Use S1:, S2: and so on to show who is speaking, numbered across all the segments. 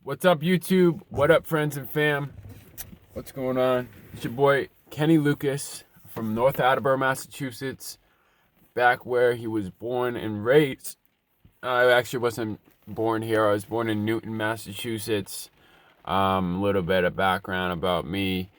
S1: What's up, YouTube? What up, friends and fam? What's going on? It's your boy Kenny Lucas from North Attleboro, Massachusetts, back where he was born and raised. I actually wasn't born here. I was born in Newton, Massachusetts. A little bit of background about me.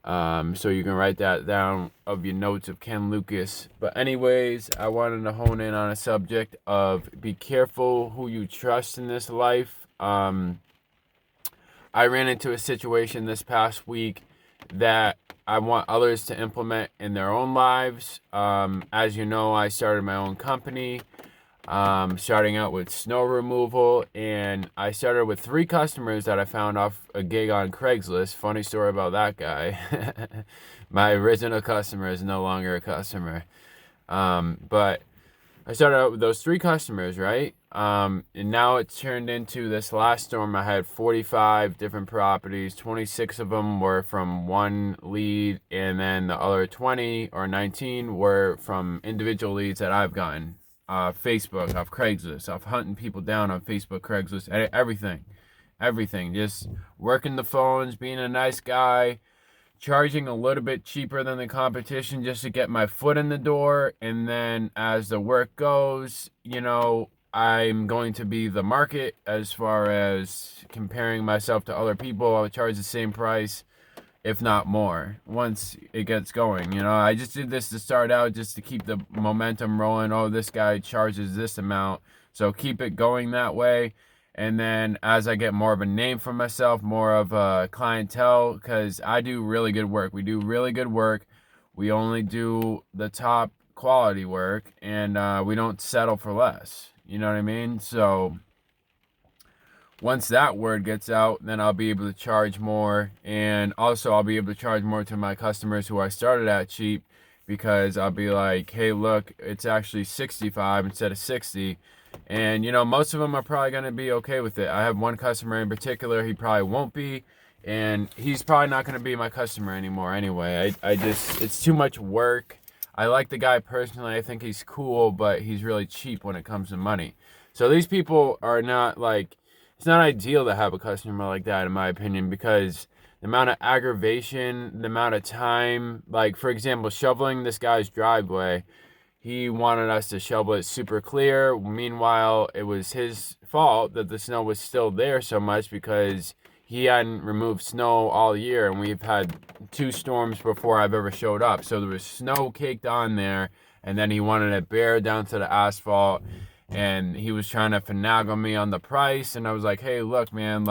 S1: So you can write that down of your notes of Ken Lucas. But anyways, I wanted to hone in on a subject of be careful who you trust in this life. I ran into a situation this past week that I want others to implement in their own lives. As you know, I started my own company, starting out with snow removal, and I started with 3 customers that I found off a gig on Craigslist. Funny story about that guy. My original customer is no longer a customer. But I started out with those 3 customers, right? And now it's turned into this last storm. I had 45 different properties. 26 of them were from one lead, and then the other 20 or 19 were from individual leads that I've gotten. Facebook, off Craigslist, off hunting people down on Facebook, Craigslist, everything. Just working the phones, being a nice guy, charging a little bit cheaper than the competition just to get my foot in the door. And then as the work goes, I'm going to be the market as far as comparing myself to other people. I'll charge the same price, if not more, once it gets going. I just did this to start out, just to keep the momentum rolling. Oh, this guy charges this amount, so keep it going that way. And then as I get more of a name for myself, more of a clientele, because I do really good work. We do really good work. We only do the top quality work, and we don't settle for less. You know what I mean? So once that word gets out, then I'll be able to charge more. And also I'll be able to charge more to my customers who I started at cheap, because I'll be like, hey, look, it's actually 65 instead of 60. And, most of them are probably going to be okay with it. I have one customer in particular, he probably won't be. And he's probably not going to be my customer anymore anyway. It's too much work. I like the guy personally. I think he's cool, but he's really cheap when it comes to money. So these people are not it's not ideal to have a customer like that, in my opinion, because the amount of aggravation, the amount of time, for example, shoveling this guy's driveway. He wanted us to shovel it super clear. Meanwhile, it was his fault that the snow was still there so much, because he hadn't removed snow all year, and we've had 2 storms before I've ever showed up. So there was snow caked on there, and then he wanted it bare down to the asphalt, and he was trying to finagle me on the price. And I was like, hey, look, man,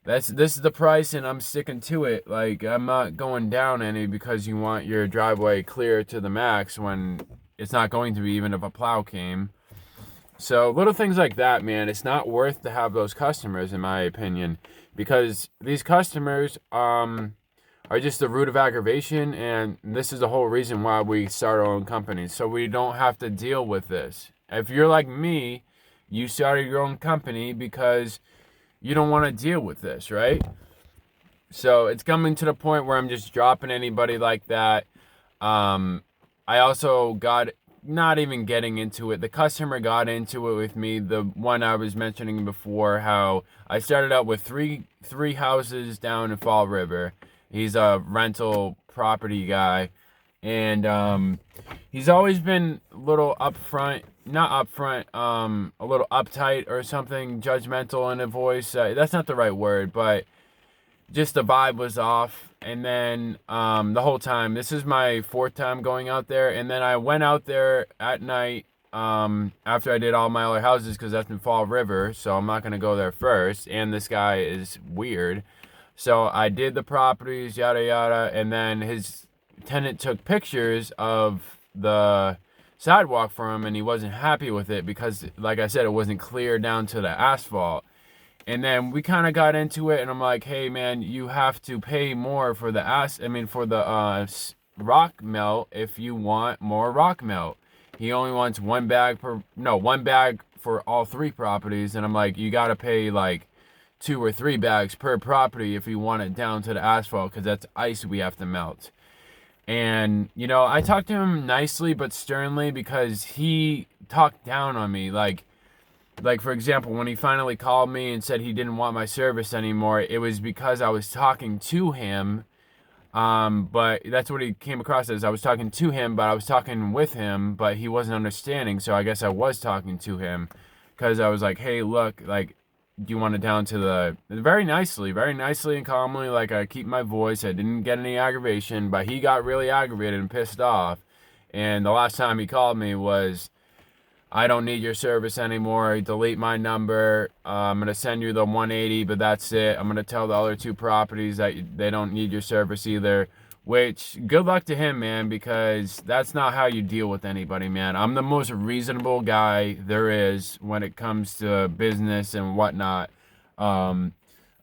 S1: this is the price, and I'm sticking to it. I'm not going down any because you want your driveway clear to the max when it's not going to be, even if a plow came. So little things like that, man, it's not worth to have those customers, in my opinion, because these customers are just the root of aggravation, and this is the whole reason why we start our own company, so we don't have to deal with this. If you're like me, you started your own company because you don't want to deal with this, right? So it's coming to the point where I'm just dropping anybody like that. I also got, not even getting into it, the customer got into it with me. The one I was mentioning before, how I started out with three houses down in Fall River. He's a rental property guy, and he's always been a little not upfront, a little uptight or something, judgmental in a voice. That's not the right word, but just the vibe was off. And then the whole time, this is my 4th time going out there, and then I went out there at night after I did all my other houses, because that's in Fall River, so I'm not going to go there first, and this guy is weird. So I did the properties, yada yada, and then his tenant took pictures of the sidewalk for him, and he wasn't happy with it because, like I said, it wasn't clear down to the asphalt. And then we kind of got into it, and I'm like, hey man, you have to pay more for the rock melt if you want more rock melt. He only wants one bag for all 3 properties, and I'm like, you got to pay 2 or 3 bags per property if you want it down to the asphalt, because that's ice we have to melt. And, I talked to him nicely but sternly, because he talked down on me. like, for example, when he finally called me and said he didn't want my service anymore, it was because I was talking to him. But that's what he came across as. I was talking to him, but I was talking with him, but he wasn't understanding. So I guess I was talking to him because I was like, hey, look, like, do you want it down to the very nicely and calmly, like I keep my voice. I didn't get any aggravation, but he got really aggravated and pissed off. And the last time he called me was, I don't need your service anymore. Delete my number. I'm going to send you the 180, but that's it. I'm going to tell the other two properties that they don't need your service either. Which, good luck to him, man, because that's not how you deal with anybody, man. I'm the most reasonable guy there is when it comes to business and whatnot. I'm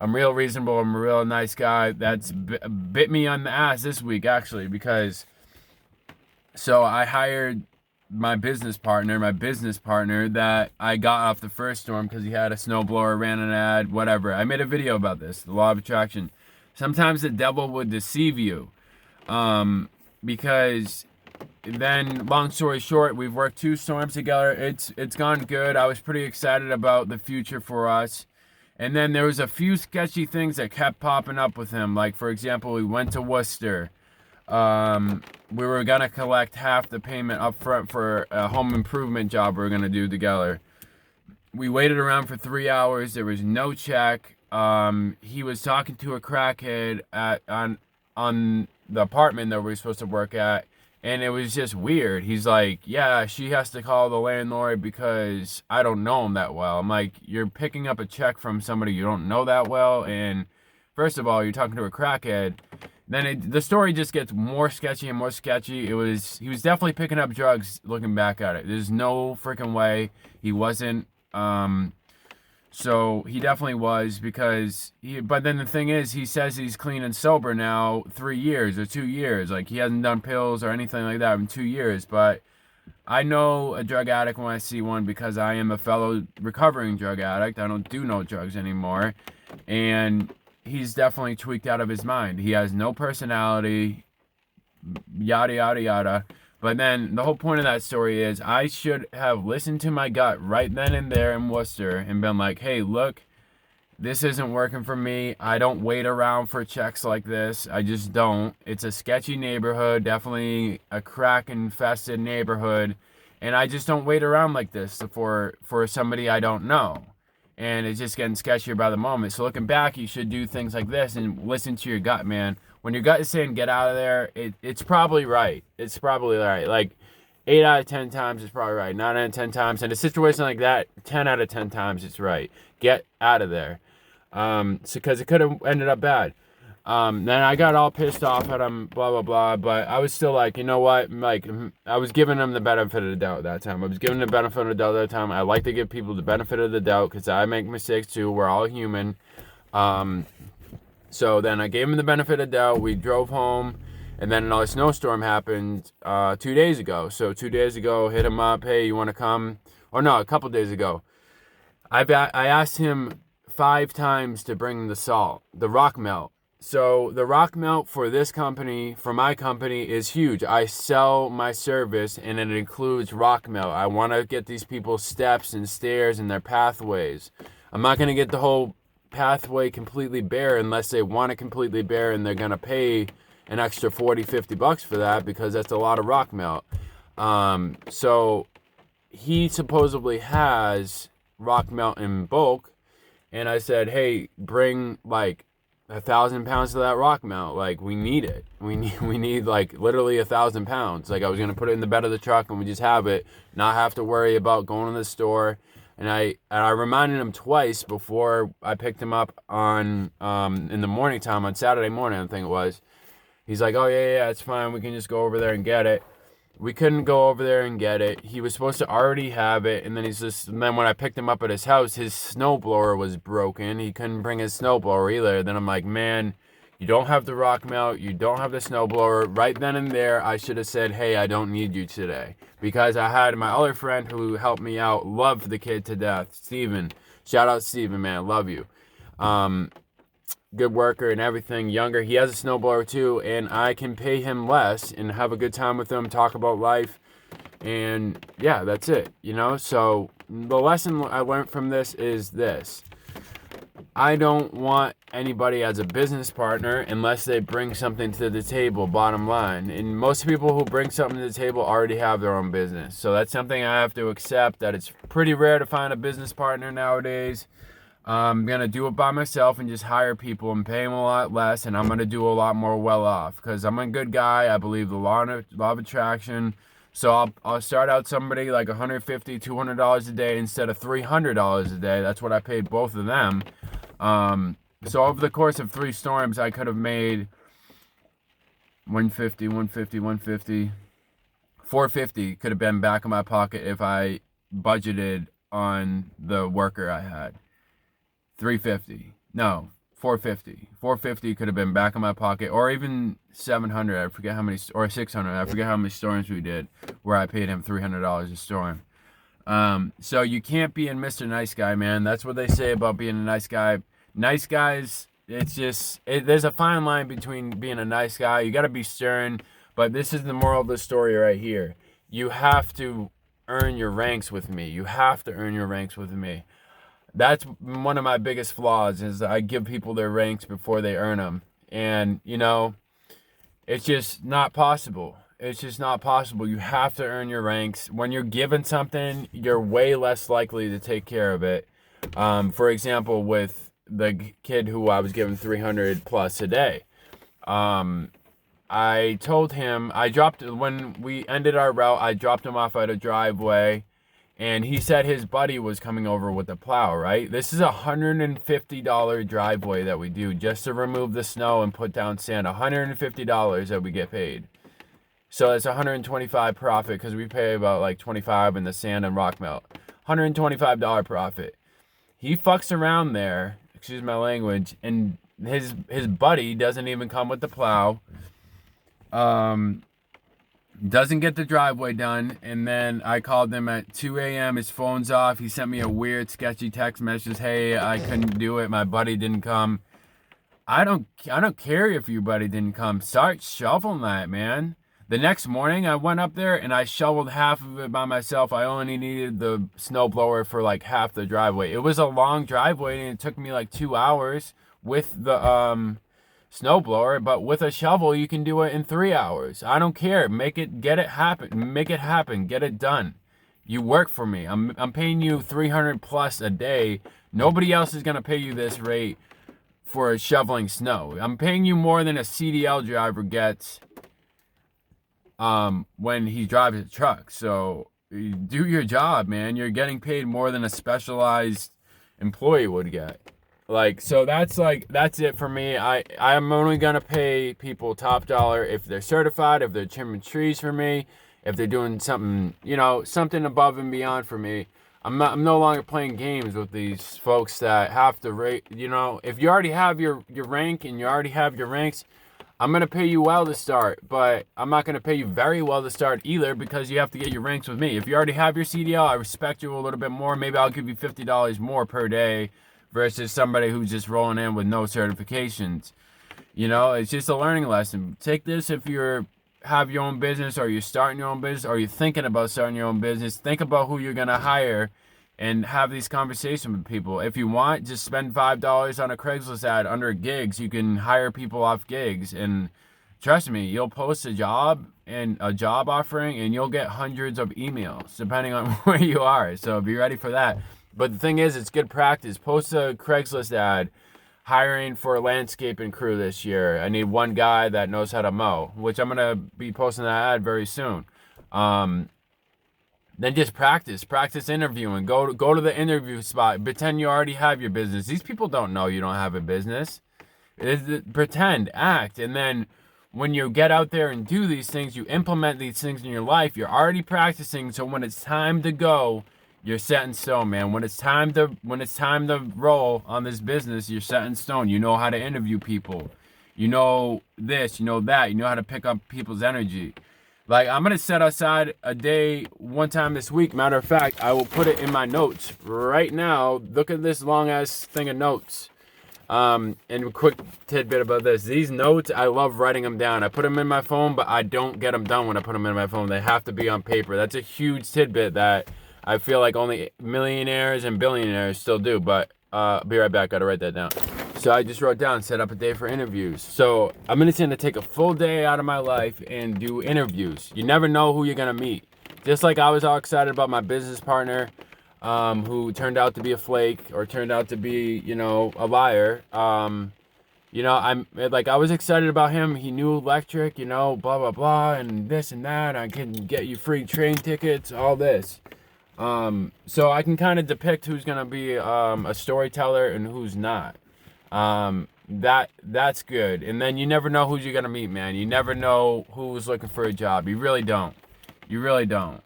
S1: real reasonable. I'm a real nice guy. That's bit me on the ass this week, actually, because so I hired my business partner that I got off the first storm because he had a snowblower, ran an ad, whatever. I made a video about this, the law of attraction. Sometimes the devil would deceive you. Because then, long story short, we've worked 2 storms together. It's gone good. I was pretty excited about the future for us. And then there was a few sketchy things that kept popping up with him. Like, for example, we went to Worcester. We were going to collect half the payment up front for a home improvement job we were going to do together. We waited around for 3 hours. There was no check. He was talking to a crackhead on the apartment that we were supposed to work at. And it was just weird. He's like, yeah, she has to call the landlord because I don't know him that well. I'm like, you're picking up a check from somebody you don't know that well. And first of all, you're talking to a crackhead. Then the story just gets more sketchy and more sketchy. He was definitely picking up drugs looking back at it. There's no freaking way he wasn't. So he definitely was but then the thing is, he says he's clean and sober now 3 years or 2 years. Like, he hasn't done pills or anything like that in 2 years. But I know a drug addict when I see one because I am a fellow recovering drug addict. I don't do no drugs anymore. And he's definitely tweaked out of his mind. He has no personality, yada, yada, yada. But then the whole point of that story is I should have listened to my gut right then and there in Worcester and been like, hey, look, this isn't working for me. I don't wait around for checks like this. I just don't. It's a sketchy neighborhood, definitely a crack-infested neighborhood. And I just don't wait around like this for somebody I don't know. And it's just getting sketchier by the moment. So looking back, you should do things like this and listen to your gut, man. When your gut is saying get out of there, it's probably right. It's probably right. Like 8 out of 10 times it's probably right. 9 out of 10 times. In a situation like that, 10 out of 10 times it's right. Get out of there. Because it could have ended up bad. Then I got all pissed off at him, blah, blah, blah. But I was still like, you know what? Like, I was giving him the benefit of the doubt that time. I like to give people the benefit of the doubt because I make mistakes too. We're all human. So then I gave him the benefit of the doubt. We drove home. And then another snowstorm happened 2 days ago. So 2 days ago, hit him up. Hey, you want to come? Or no, a couple days ago. I asked him 5 times to bring the salt, the rock melt. So the rock melt for this company, for my company, is huge. I sell my service and it includes rock melt. I want to get these people steps and stairs and their pathways. I'm not going to get the whole pathway completely bare unless they want it completely bare and they're going to pay an extra $40-$50 for that because that's a lot of rock melt. So he supposedly has rock melt in bulk. And I said, hey, bring like 1,000 pounds of that rock melt. Like, we need it. We need like literally 1,000 pounds. Like, I was going to put it in the bed of the truck and we just have it, not have to worry about going to the store. And I reminded him twice before I picked him up on in the morning time on Saturday morning, I think it was. He's like, oh yeah, it's fine. We can just go over there and get it. We couldn't go over there and get it. He was supposed to already have it, and then when I picked him up at his house, his snowblower was broken. He couldn't bring his snowblower either. Then I'm like, man, you don't have the rock melt. You don't have the snowblower. Right then and there, I should have said, hey, I don't need you today. Because I had my other friend who helped me out, loved the kid to death, Steven. Shout out Steven, man. Love you. Good worker and everything, younger. He has a snowblower too, and I can pay him less and have a good time with him, talk about life, and yeah, that's it, you know? So the lesson I learned from this is this. I don't want anybody as a business partner unless they bring something to the table, bottom line. And most people who bring something to the table already have their own business. So that's something I have to accept, that it's pretty rare to find a business partner nowadays. I'm going to do it by myself and just hire people and pay them a lot less, and I'm going to do a lot more well off because I'm a good guy. I believe the law of attraction. So I'll start out somebody like $150, $200 a day instead of $300 a day. That's what I paid both of them. So over the course of 3 storms, I could have made 150, 150, 150, 450 could have been back in my pocket if I budgeted on the worker I had. 350, no, 450. 450 could have been back in my pocket, or even 700. I forget how many, or 600. I forget how many storms we did where I paid him $300 a storm. So you can't be in Mr. Nice Guy, man. That's what they say about being a nice guy. Nice guys, it's just, there's a fine line between being a nice guy. You got to be stern, but this is the moral of the story right here. You have to earn your ranks with me. You have to earn your ranks with me. That's one of my biggest flaws, is I give people their ranks before they earn them. And, you know, it's just not possible. It's just not possible. You have to earn your ranks. When you're given something, you're way less likely to take care of it. For example, with the kid who I was giving $300 plus a day, I told him, when we ended our route, I dropped him off at a driveway, and he said his buddy was coming over with a plow, right? This is a $150 driveway that we do just to remove the snow and put down sand. $150 that we get paid. So it's $125 profit because we pay about like $25 in the sand and rock melt. $125 profit. He fucks around there, excuse my language, and his buddy doesn't even come with the plow. Doesn't get the driveway done, and then I called him at 2 a.m. His phone's off. He sent me a weird, sketchy text message. Hey, I couldn't do it. My buddy didn't come. I don't care if your buddy didn't come. Start shoveling that, man. The next morning, I went up there and I shoveled half of it by myself. I only needed the snowblower for like half the driveway. It was a long driveway, and it took me like 2 hours with the snowblower, but with a shovel you can do it in 3 hours. I don't care. Make it happen. Get it done. You work for me. I'm paying you $300 plus a day. Nobody else is gonna pay you this rate for shoveling snow. I'm paying you more than a CDL driver gets when he drives a truck. So you do your job, man. You're getting paid more than a specialized employee would get. Like, so that's it for me. I'm only gonna pay people top dollar if they're certified, if they're trimming trees for me, if they're doing something, you know, something above and beyond for me. I'm no longer playing games with these folks that have to rate. You know, if you already have your rank and you already have your ranks, I'm gonna pay you well to start, but I'm not gonna pay you very well to start either, because you have to get your ranks with me. If you already have your CDL, I respect you a little bit more. Maybe I'll give you $50 more per day versus somebody who's just rolling in with no certifications. You know, it's just a learning lesson. Take this if you have your own business, or you're starting your own business, or you're thinking about starting your own business. Think about who you're gonna hire and have these conversations with people. If you want, just spend $5 on a Craigslist ad under gigs. You can hire people off gigs, and trust me, you'll post a job and a job offering, and you'll get hundreds of emails depending on where you are. So be ready for that. But the thing is, it's good practice. Post a Craigslist ad, hiring for a landscaping crew this year. I need one guy that knows how to mow, which I'm going to be posting that ad very soon. Then just practice interviewing. Go to the interview spot. Pretend you already have your business. These people don't know you don't have a business. Pretend, act, and then when you get out there and do these things, you implement these things in your life. You're already practicing, so when it's time to go, you're set in stone, man. When it's time to roll on this business, you're set in stone. You know how to interview people. You know this, you know that. You know how to pick up people's energy. Like, I'm going to set aside a day one time this week. Matter of fact, I will put it in my notes right now. Look at this long-ass thing of notes. And a quick tidbit about this. These notes, I love writing them down. I put them in my phone, but I don't get them done when I put them in my phone. They have to be on paper. That's a huge tidbit that I feel like only millionaires and billionaires still do, but be right back. Gotta write that down. So I just wrote down, set up a day for interviews. So I'm gonna take a full day out of my life and do interviews. You never know who you're gonna meet. Just like I was all excited about my business partner, who turned out to be a flake or turned out to be, a liar. I was excited about him. He knew electric, blah, blah, blah, and this and that. I can get you free train tickets, all this. So I can kind of depict who's going to be a storyteller and who's not. That's good. And then you never know who you're going to meet, man. You never know who's looking for a job. You really don't. You really don't.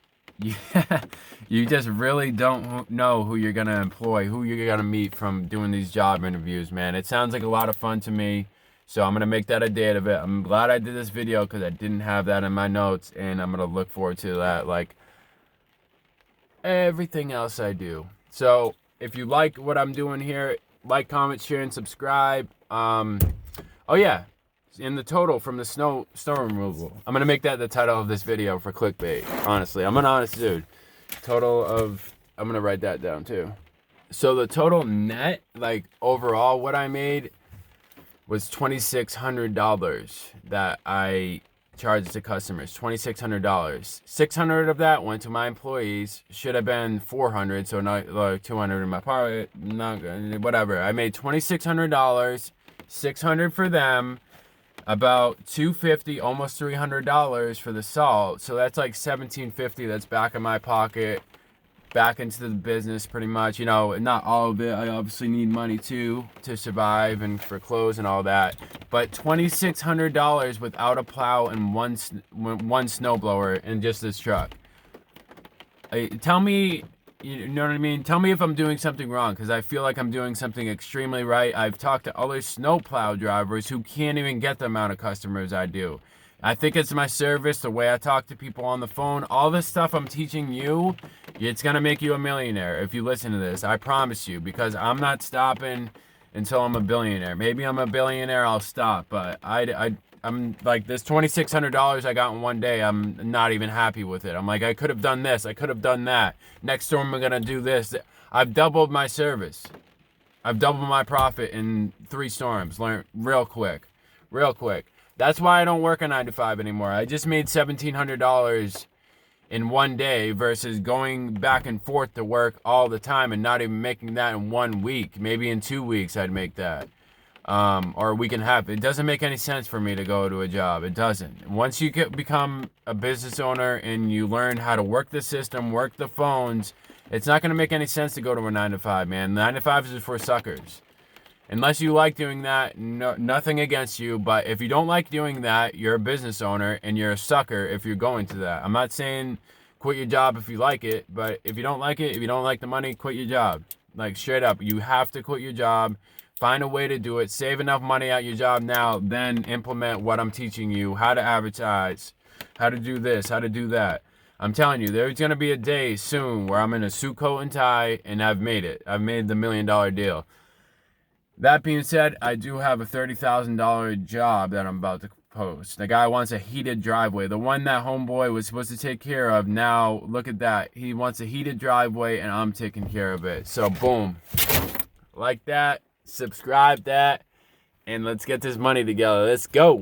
S1: You just really don't know who you're going to employ, who you're going to meet from doing these job interviews, man. It sounds like a lot of fun to me, so I'm going to make that a date of it. I'm glad I did this video because I didn't have that in my notes, and I'm going to look forward to that like everything else I do. So if you like what I'm doing here, like, comment, share, and subscribe. Oh, yeah. In the total from the snow removal. I'm going to make that the title of this video for clickbait. Honestly, I'm an honest dude. Total of, I'm going to write that down too. So the total net, like overall what I made was $2,600 that I charged to customers. $2,600. $600 of that went to my employees. Should have been $400, so not like $200 in my pocket. Not whatever. I made $2,600. $600 for them. About $250, almost $300 for the salt. So that's like $1,750 that's back in my pocket, back into the business pretty much. Not all of it. I obviously need money too to survive and for clothes and all that. But $2,600 without a plow and one snowblower and just this truck. Tell me, you know what I mean? Tell me if I'm doing something wrong, because I feel like I'm doing something extremely right. I've talked to other snowplow drivers who can't even get the amount of customers I do. I think it's my service, the way I talk to people on the phone. All this stuff I'm teaching you, it's going to make you a millionaire if you listen to this. I promise you, because I'm not stopping until I'm a billionaire. Maybe I'm a billionaire, I'll stop. But I'm like, this $2,600 I got in one day, I'm not even happy with it. I'm like, I could have done this. I could have done that. Next storm, we're going to do this. I've doubled my service. I've doubled my profit in 3 storms. Learn real quick. Real quick. That's why I don't work a 9 to 5 anymore. I just made $1,700 in one day versus going back and forth to work all the time and not even making that in 1 week. Maybe in 2 weeks I'd make that. Or a week and a half. It doesn't make any sense for me to go to a job. It doesn't. Once you become a business owner and you learn how to work the system, work the phones, it's not going to make any sense to go to a 9 to 5, man. 9 to 5 is for suckers. Unless you like doing that, nothing against you. But if you don't like doing that, you're a business owner and you're a sucker if you're going to that. I'm not saying quit your job if you like it, but if you don't like it, if you don't like the money, quit your job. Like, straight up, you have to quit your job. Find a way to do it. Save enough money at your job now, then implement what I'm teaching you. How to advertise, how to do this, how to do that. I'm telling you, there's going to be a day soon where I'm in a suit, coat, and tie, and I've made it. I've made the $1 million deal. That being said, I do have a $30,000 job that I'm about to post. The guy wants a heated driveway. The one that homeboy was supposed to take care of, now look at that. He wants a heated driveway, and I'm taking care of it. So, boom. Like that. Subscribe that, and let's get this money together. Let's go.